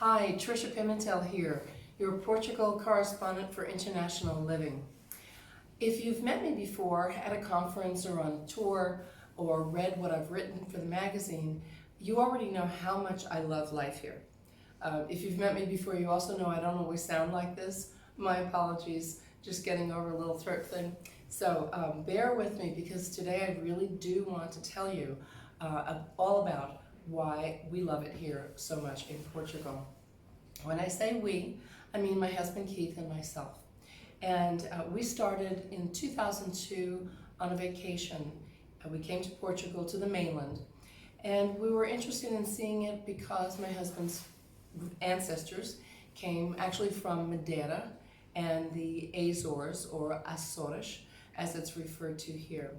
Hi, Tricia Pimental here, your Portugal correspondent for International Living. If you've met me before at a conference or on a tour or read what I've written for the magazine, you already know how much I love life here. If you've met me before, you also know I don't always sound like this. My apologies, just getting over a little throat thing. So bear with me because today I really do want to tell you all about why we love it here so much in Portugal. When I say we, I mean my husband Keith and myself. And we started in 2002 on a vacation. We came to Portugal, to the mainland, and we were interested in seeing it because my husband's ancestors came actually from Madeira and the Azores, or Açores, as it's referred to here.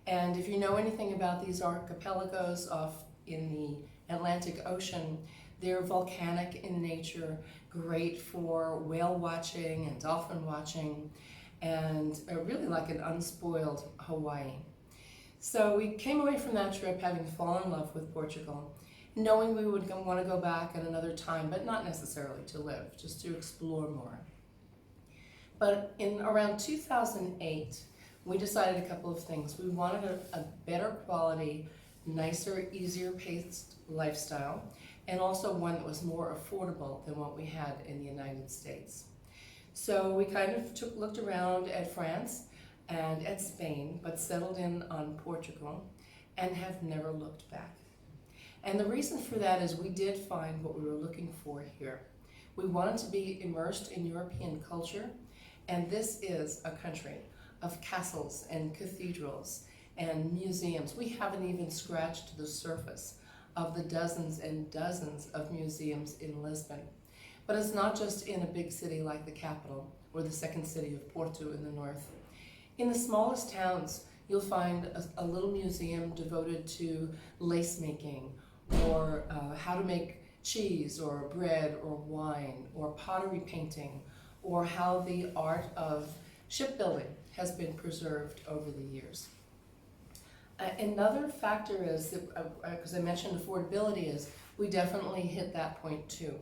And if you know anything about these archipelagos off in the Atlantic Ocean, they're volcanic in nature, great for whale watching and dolphin watching, and really like an unspoiled Hawaii. So we came away from that trip having fallen in love with Portugal, knowing we would want to go back at another time, but not necessarily to live, just to explore more. But in around 2008, we decided a couple of things. We wanted a better quality, nicer, easier paced lifestyle, and also one that was more affordable than what we had in the United States. So we kind of looked around at France and at Spain, but settled in on Portugal and have never looked back. And the reason for that is we did find what we were looking for here. We wanted to be immersed in European culture, and this is a country of castles and cathedrals and museums. We haven't even scratched the surface of the dozens and dozens of museums in Lisbon. But it's not just in a big city like the capital or the second city of Porto in the north. In the smallest towns, you'll find a little museum devoted to lace making, or how to make cheese or bread or wine, or pottery painting, or how the art of shipbuilding has been preserved over the years. Another factor is, because I mentioned affordability, is we definitely hit that point too.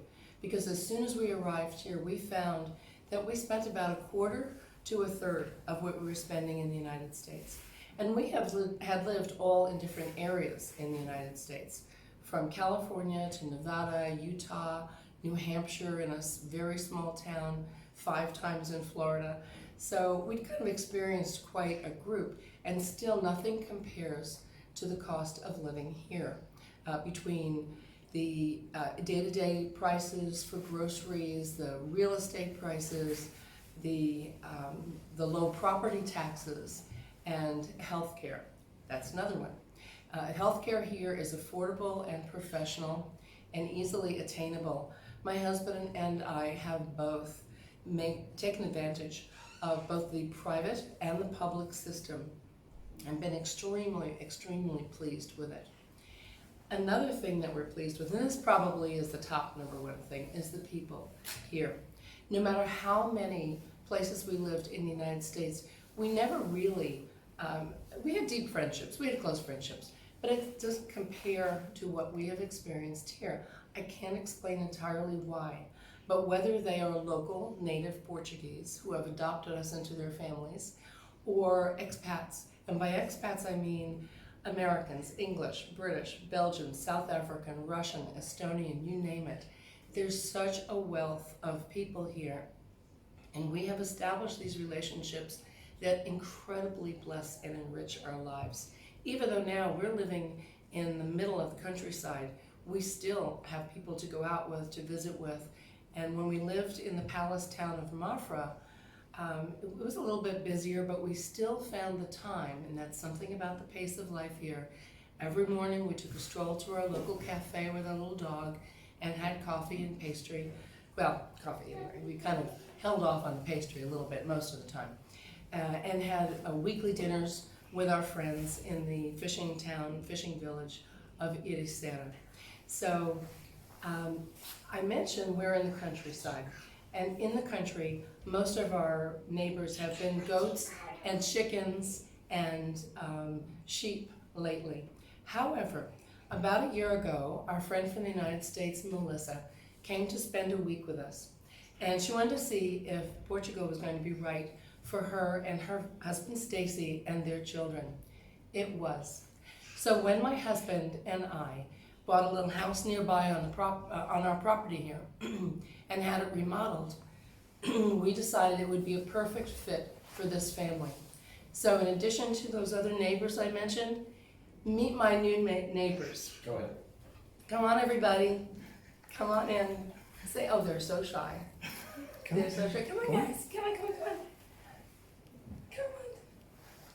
Because as soon as we arrived here, we found that we spent about a quarter to a third of what we were spending in the United States. And we had lived all in different areas in the United States, from California to Nevada, Utah, New Hampshire, in a very small town, 5 times in Florida. So we'd kind of experienced quite a group, and still nothing compares to the cost of living here. Between the day-to-day prices for groceries, the real estate prices, the low property taxes, and healthcare. That's another one. Healthcare here is affordable and professional and easily attainable. My husband and I have both taken advantage of both the private and the public system and been extremely, extremely pleased with it. Another thing that we're pleased with, and this probably is the top #1 thing, is the people here. No matter how many places we lived in the United States, we never really, we had deep friendships, we had close friendships, but it doesn't compare to what we have experienced here. I can't explain entirely why, but whether they are local native Portuguese who have adopted us into their families, or expats, and by expats I mean Americans, English, British, Belgian, South African, Russian, Estonian, you name it. There's such a wealth of people here, and we have established these relationships that incredibly bless and enrich our lives. Even though now we're living in the middle of the countryside, we still have people to go out with, to visit with. And when we lived in the palace town of Mafra, it was a little bit busier, but we still found the time, and that's something about the pace of life here. Every morning we took a stroll to our local cafe with our little dog and had coffee and pastry. Well, coffee anyway. We kind of held off on the pastry a little bit most of the time. And had weekly dinners with our friends in the fishing village of Ericeira. So I mentioned we're in the countryside, and in the country, most of our neighbors have been goats and chickens and sheep lately. However, about a year ago, our friend from the United States, Melissa, came to spend a week with us. And she wanted to see if Portugal was going to be right for her and her husband Stacy and their children. It was. So when my husband and I bought a little house nearby on our property here and had it remodeled, we decided it would be a perfect fit for this family. So in addition to those other neighbors I mentioned, meet my new neighbors. Go ahead. Come on, everybody. Come on in. Say, oh, they're so shy. They're so shy. Come on, guys. Come on. Come on.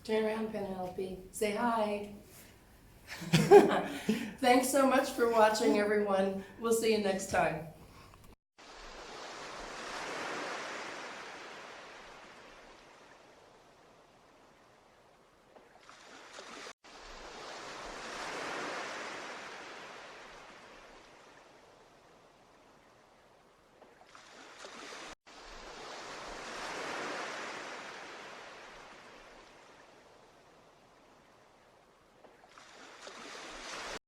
Turn around, Penelope. Say hi. Thanks so much for watching, everyone. We'll see you next time.